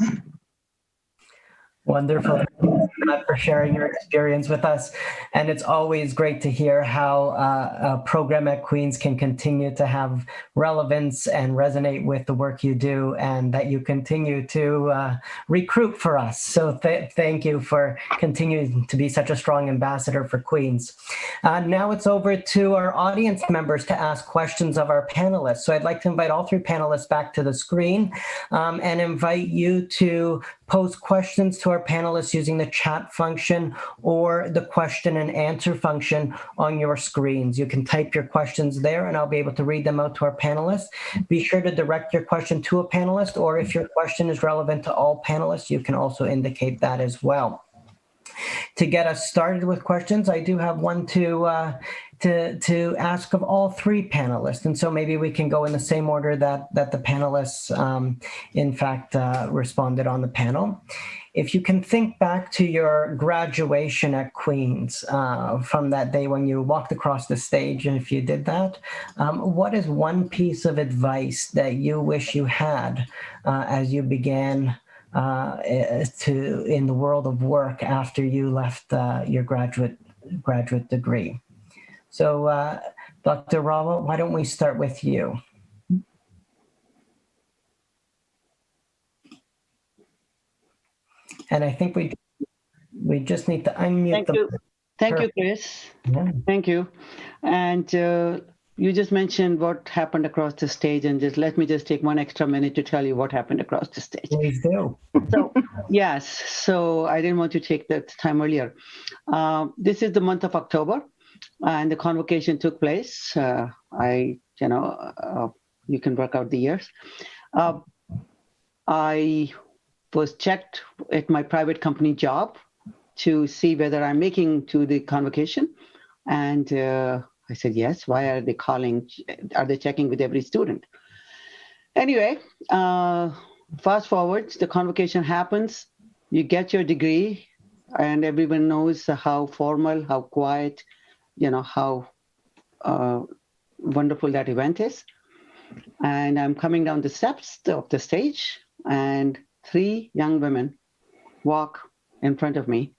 Wonderful. Thank you, Matt, for sharing your experience with us. And it's always great to hear how a program at Queen's can continue to have relevance and resonate with the work you do, and that you continue to recruit for us. So thank you for continuing to be such a strong ambassador for Queen's. Now it's over to our audience members to ask questions of our panelists. So I'd like to invite all three panelists back to the screen and invite you to pose questions to our panelists using the chat function or the question and answer function on your screens. You can type your questions there and I'll be able to read them out to our panelists. Be sure to direct your question to a panelist, or if your question is relevant to all panelists, you can also indicate that as well. To get us started with questions, I do have one to ask of all three panelists. And so maybe we can go in the same order that the panelists, in fact, responded on the panel. If you can think back to your graduation at Queen's from that day when you walked across the stage, and if you did that, what is one piece of advice that you wish you had as you began in the world of work after you left your graduate degree? So, Dr. Rawa, why don't we start with you? And I think we just need to unmute. Thank you, Chris. Yeah. Thank you. And you just mentioned what happened across the stage, and just let me just take one extra minute to tell you what happened across the stage. Please do. So, yes, so I didn't want to take that time earlier. This is the month of October, and the convocation took place. You can work out the years. I was checked at my private company job to see whether I'm making to the convocation. And I said, yes. Why are they calling? Are they checking with every student? Anyway, fast forward, the convocation happens. You get your degree, and everyone knows how formal, how quiet, how wonderful that event is. And I'm coming down the steps of the stage, and 3 young women walk in front of me,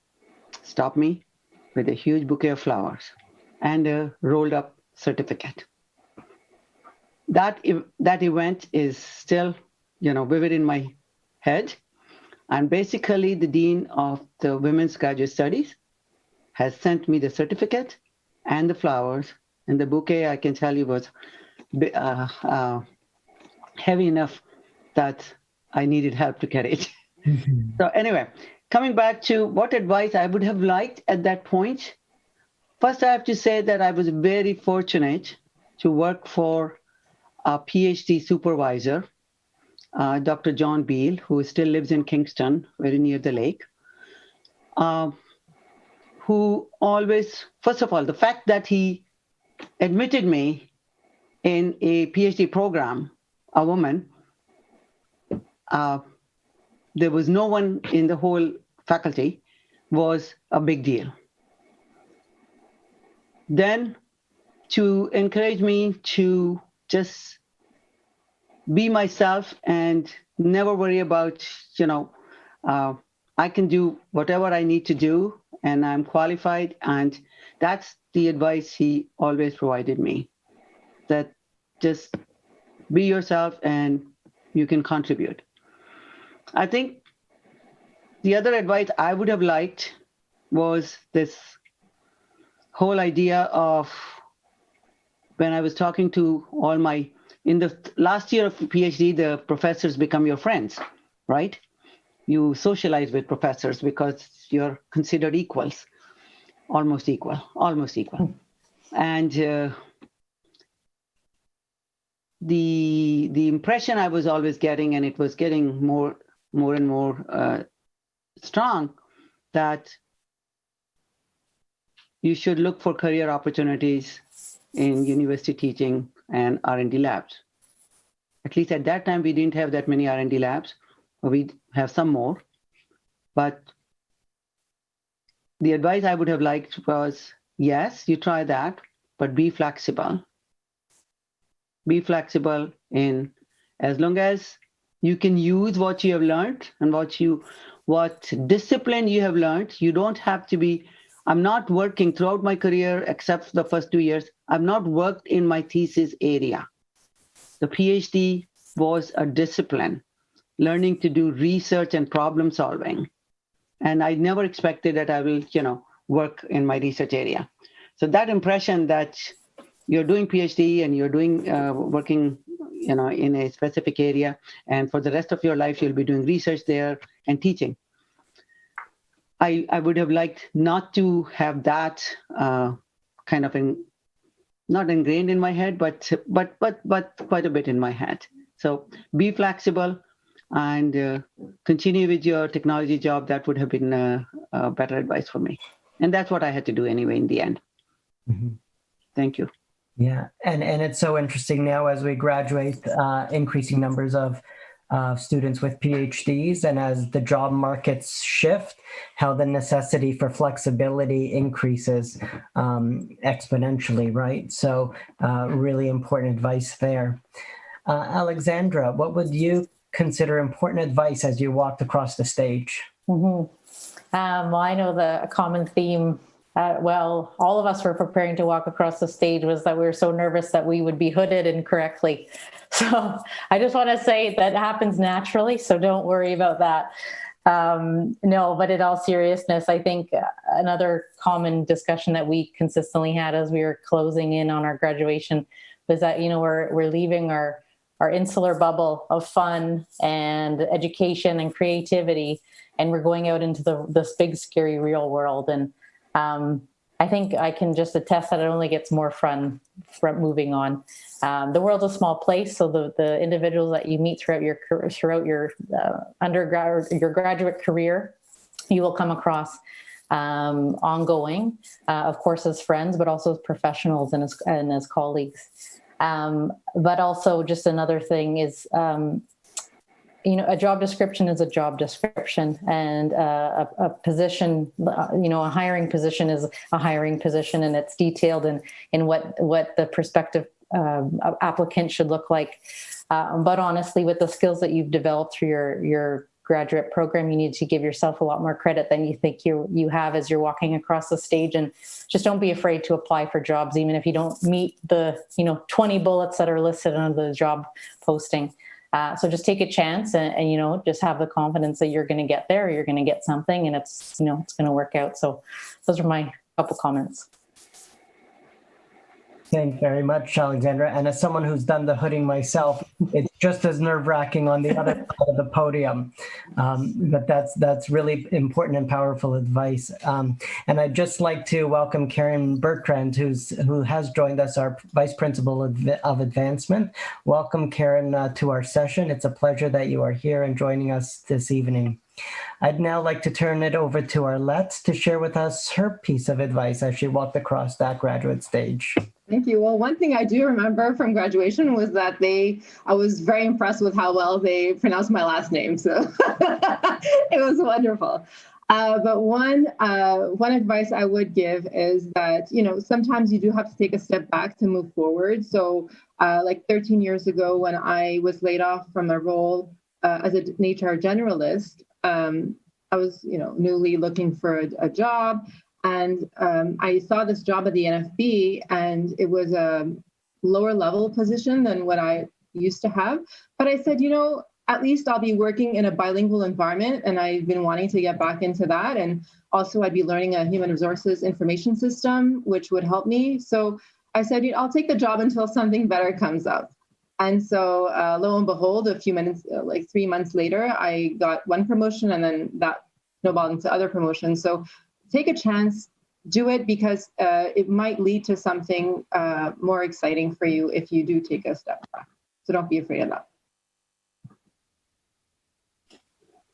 stop me with a huge bouquet of flowers and a rolled up certificate. That event is still, vivid in my head. And basically the Dean of the Women's Graduate Studies has sent me the certificate and the flowers, and the bouquet, I can tell you, was heavy enough that I needed help to carry it. Mm-hmm. So anyway, coming back to what advice I would have liked at that point, first I have to say that I was very fortunate to work for a PhD supervisor, Dr. John Beal, who still lives in Kingston, very near the lake, who always, first of all, the fact that he admitted me in a PhD program, a woman, there was no one in the whole faculty, was a big deal. Then to encourage me to just be myself and never worry about, I can do whatever I need to do and I'm qualified. And that's the advice he always provided me, that just be yourself and you can contribute. I think the other advice I would have liked was this whole idea of when I was talking to in the last year of PhD, the professors become your friends, right? You socialize with professors because you're considered equals, almost equal. And the impression I was always getting, and it was getting more and more strong, that you should look for career opportunities in university teaching and R&D labs. At least at that time, we didn't have that many R&D labs. We have some more. But the advice I would have liked was, yes, you try that, but be flexible. Be flexible in as long as you can use what you have learned and what you what discipline you have learned. You don't have to be, I'm not working throughout my career, except for the first 2 years. I've not worked in my thesis area. The PhD was a discipline, learning to do research and problem solving. And I never expected that I will, work in my research area. So that impression that you're doing PhD and you're doing working, in a specific area, and for the rest of your life you'll be doing research there and teaching. I would have liked not to have that kind of not ingrained in my head, but quite a bit in my head. So be flexible and continue with your technology job. That would have been better advice for me. And that's what I had to do anyway in the end. Mhm. Thank you. Yeah, and it's so interesting now as we graduate, increasing numbers of students with PhDs, and as the job markets shift, how the necessity for flexibility increases exponentially, right? So really important advice there. Alexandra, what would you consider important advice as you walked across the stage? Well, I know the common theme, all of us were preparing to walk across the stage, was that we were so nervous that we would be hooded incorrectly. So I just want to say that happens naturally, so don't worry about that. No, but in all seriousness, I think another common discussion that we consistently had as we were closing in on our graduation was that, we're leaving our insular bubble of fun and education and creativity, and we're going out into this big, scary real world. And I think I can just attest that it only gets more fun from moving on. The world's a small place, so the individuals that you meet throughout your undergrad or your graduate career, you will come across ongoing, of course, as friends, but also as professionals and as colleagues. But also, just another thing is, a job description is a job description, and a position, a hiring position is a hiring position, and it's detailed in what the prospective applicant should look like. But honestly, with the skills that you've developed through your graduate program, you need to give yourself a lot more credit than you think you have as you're walking across the stage. And just don't be afraid to apply for jobs, even if you don't meet the 20 bullets that are listed on the job posting. So just take a chance and just have the confidence that you're going to get there, you're going to get something, and it's going to work out. So those are my couple comments. Thanks very much, Alexandra. And as someone who's done the hooding myself, it's just as nerve-wracking on the other side of the podium. But that's really important and powerful advice. And I'd just like to welcome Karen Bertrand, who has joined us, our Vice Principal of Advancement. Welcome, Karen, to our session. It's a pleasure that you are here and joining us this evening. I'd now like to turn it over to Arlette to share with us her piece of advice as she walked across that graduate stage. Thank you. Well, one thing I do remember from graduation was that I was very impressed with how well they pronounced my last name. So it was wonderful. But one advice I would give is that, sometimes you do have to take a step back to move forward. So like 13 years ago, when I was laid off from a role as an HR generalist, I was, newly looking for a job. And I saw this job at the NFB, and it was a lower level position than what I used to have. But I said, at least I'll be working in a bilingual environment, and I've been wanting to get back into that. And also I'd be learning a human resources information system, which would help me. So I said, I'll take the job until something better comes up. And so lo and behold, a few minutes, like 3 months later, I got one promotion, and then that snowballed into other promotions. So take a chance, do it, because it might lead to something more exciting for you if you do take a step back. So don't be afraid of that.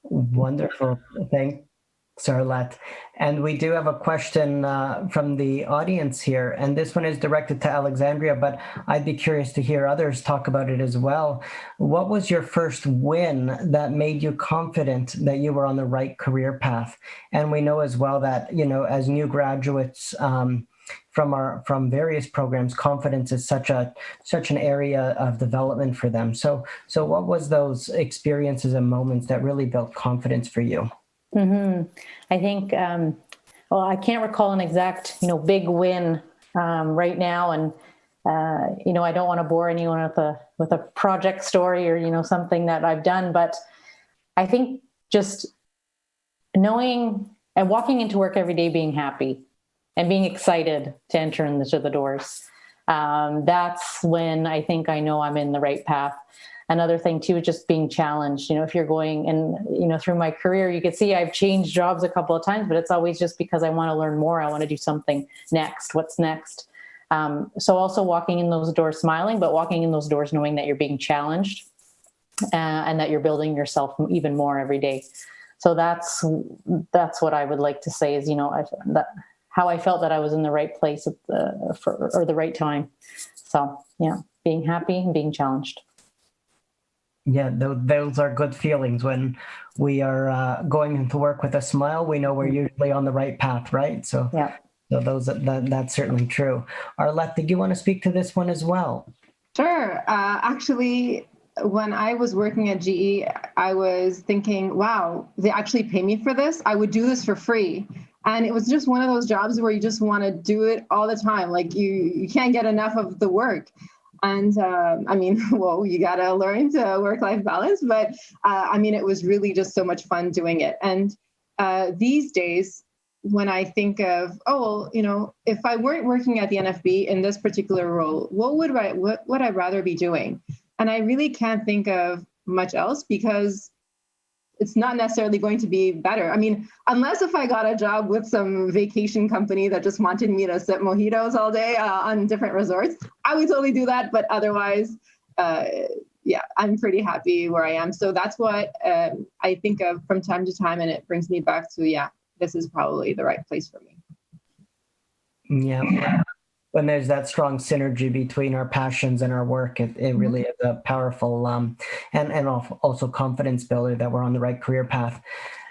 Wonderful. Thanks, Arlette. And we do have a question from the audience here, and this one is directed to Alexandria, but I'd be curious to hear others talk about it as well. What was your first win that made you confident that you were on the right career path? And we know as well that, as new graduates from various programs, confidence is such an area of development for them. So what was those experiences and moments that really built confidence for you? I think, well, I can't recall an exact, big win right now. And, I don't want to bore anyone with a project story or, something that I've done. But I think just knowing and walking into work every day, being happy and being excited to enter into the doors. That's when I think I know I'm in the right path. Another thing too is just being challenged. If you're going and, through my career, you can see I've changed jobs a couple of times, but it's always just because I want to learn more. I want to do something next. What's next? So also walking in those doors smiling, but walking in those doors knowing that you're being challenged and that you're building yourself even more every day. So that's what I would like to say is, how I felt that I was in the right place at the right time. So yeah, being happy and being challenged. Yeah, those are good feelings. When we are going into work with a smile, we know we're usually on the right path, right? So, yeah. So that's certainly true. Arlette, did you want to speak to this one as well? Sure. Actually, when I was working at GE, I was thinking, wow, they actually pay me for this. I would do this for free. And it was just one of those jobs where you just want to do it all the time. Like you can't get enough of the work. And well, you got to learn to work-life balance. But it was really just so much fun doing it. And these days, when I think of, if I weren't working at the NFB in this particular role, what would I rather be doing? And I really can't think of much else because it's not necessarily going to be better. Unless if I got a job with some vacation company that just wanted me to sip mojitos all day on different resorts, I would totally do that. But otherwise, I'm pretty happy where I am. So that's what I think of from time to time. And it brings me back to, this is probably the right place for me. Yeah. When there's that strong synergy between our passions and our work, it really is a powerful and also confidence builder that we're on the right career path.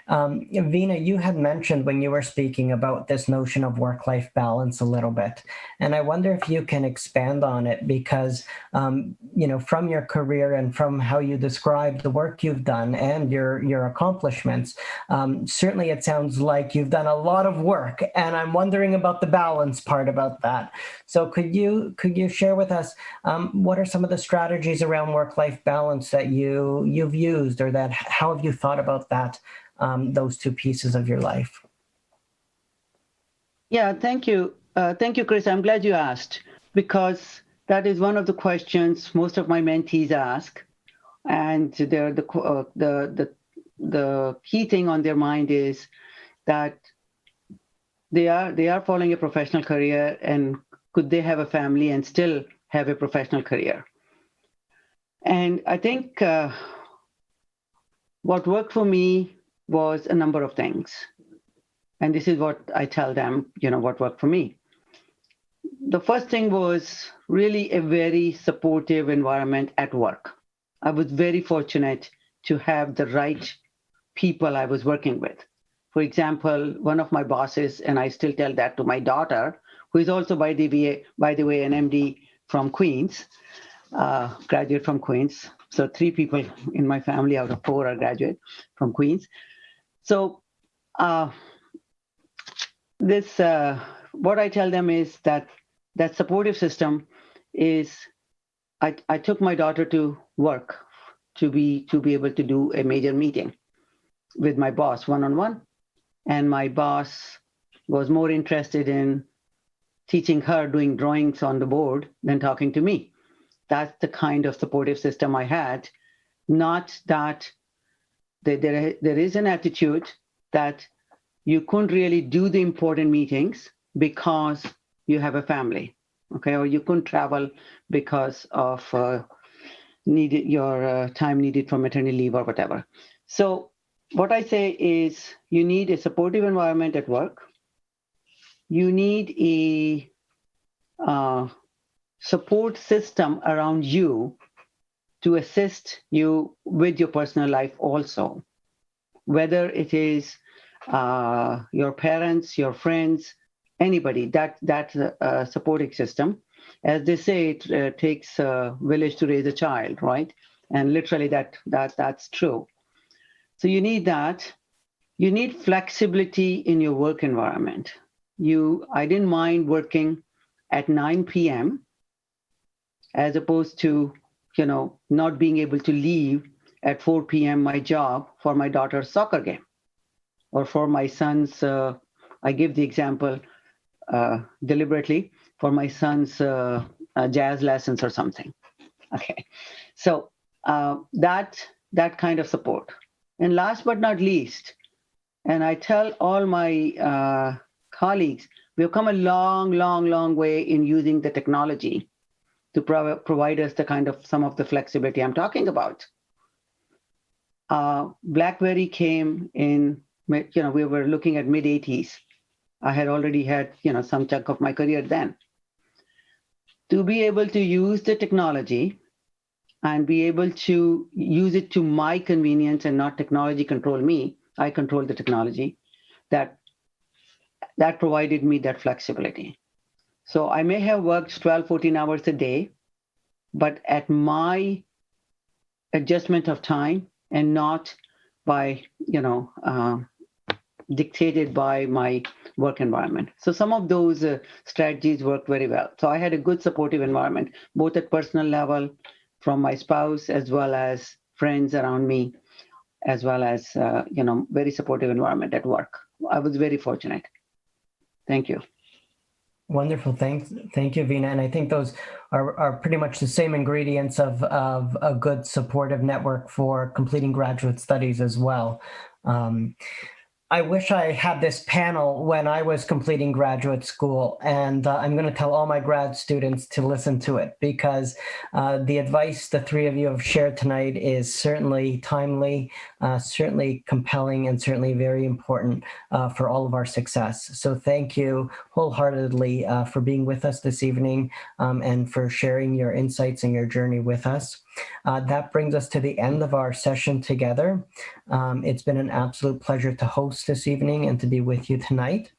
Veena, you had mentioned when you were speaking about this notion of work-life balance a little bit, and I wonder if you can expand on it because, from your career and from how you describe the work you've done and your accomplishments, certainly it sounds like you've done a lot of work, and I'm wondering about the balance part about that. So could you share with us what are some of the strategies around work-life balance that you've used, or that how have you thought about that? Those two pieces of your life? Yeah, thank you. Thank you, Chris. I'm glad you asked, because that is one of the questions most of my mentees ask. And the key thing on their mind is that they are following a professional career, and could they have a family and still have a professional career? And I think what worked for me was a number of things. And this is what I tell them, what worked for me. The first thing was really a very supportive environment at work. I was very fortunate to have the right people I was working with. For example, one of my bosses, and I still tell that to my daughter, who is also, by the way, an MD from Queens, graduate from Queens. So 3 people in my family out of 4 are graduate from Queens. So what I tell them is that supportive system is, I took my daughter to work to be able to do a major meeting with my boss one-on-one. And my boss was more interested in teaching her doing drawings on the board than talking to me. That's the kind of supportive system I had. Not that there is an attitude that you couldn't really do the important meetings because you have a family, okay? Or you couldn't travel because of your time needed for maternity leave or whatever. So what I say is you need a supportive environment at work. You need a support system around you to assist you with your personal life also, whether it is your parents, your friends, anybody, that supporting system. As they say, it takes a village to raise a child, right? And literally that's true. So you need that. you need flexibility in your work environment. I didn't mind working at 9 p.m. as opposed to, not being able to leave at 4 p.m. my job for my daughter's soccer game, or for my son's, I give the example deliberately, for my son's jazz lessons or something. Okay, so that kind of support. And last but not least, and I tell all my colleagues, we've come a long, long, long way in using the technology to provide us the kind of some of the flexibility I'm talking about. BlackBerry came in, we were looking at mid-80s. I had already had, some chunk of my career then. To be able to use the technology and be able to use it to my convenience and not technology control me, I control the technology, that provided me that flexibility. So I may have worked 12, 14 hours a day, but at my adjustment of time and not by, dictated by my work environment. So some of those strategies worked very well. So I had a good supportive environment, both at personal level, from my spouse, as well as friends around me, as well as, very supportive environment at work. I was very fortunate. Thank you. Wonderful. Thank you, Veena. And I think those are pretty much the same ingredients of a good supportive network for completing graduate studies as well. I wish I had this panel when I was completing graduate school, and I'm going to tell all my grad students to listen to it, because the advice the three of you have shared tonight is certainly timely, certainly compelling, and certainly very important for all of our success. So thank you wholeheartedly for being with us this evening and for sharing your insights and your journey with us. That brings us to the end of our session together. It's been an absolute pleasure to host this evening and to be with you tonight.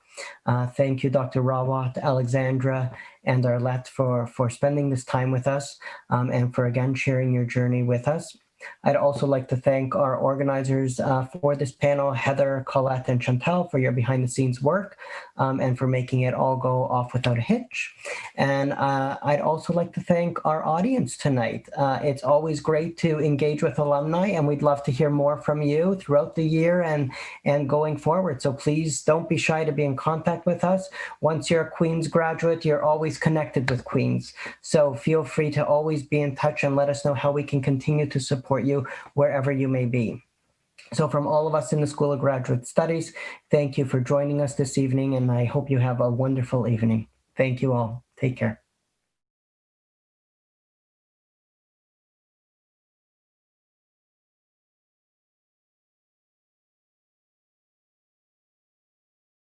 Thank you, Dr. Rawat, Alexandra, and Arlette for spending this time with us and for again sharing your journey with us. I'd also like to thank our organizers for this panel, Heather, Colette, and Chantel, for your behind the scenes work and for making it all go off without a hitch. And I'd also like to thank our audience tonight. It's always great to engage with alumni, and we'd love to hear more from you throughout the year and going forward. So please don't be shy to be in contact with us. Once you're a Queen's graduate, you're always connected with Queen's. So feel free to always be in touch and let us know how we can continue to support you wherever you may be. So from all of us in the School of Graduate Studies, thank you for joining us this evening, and I hope you have a wonderful evening. Thank you all. Take care.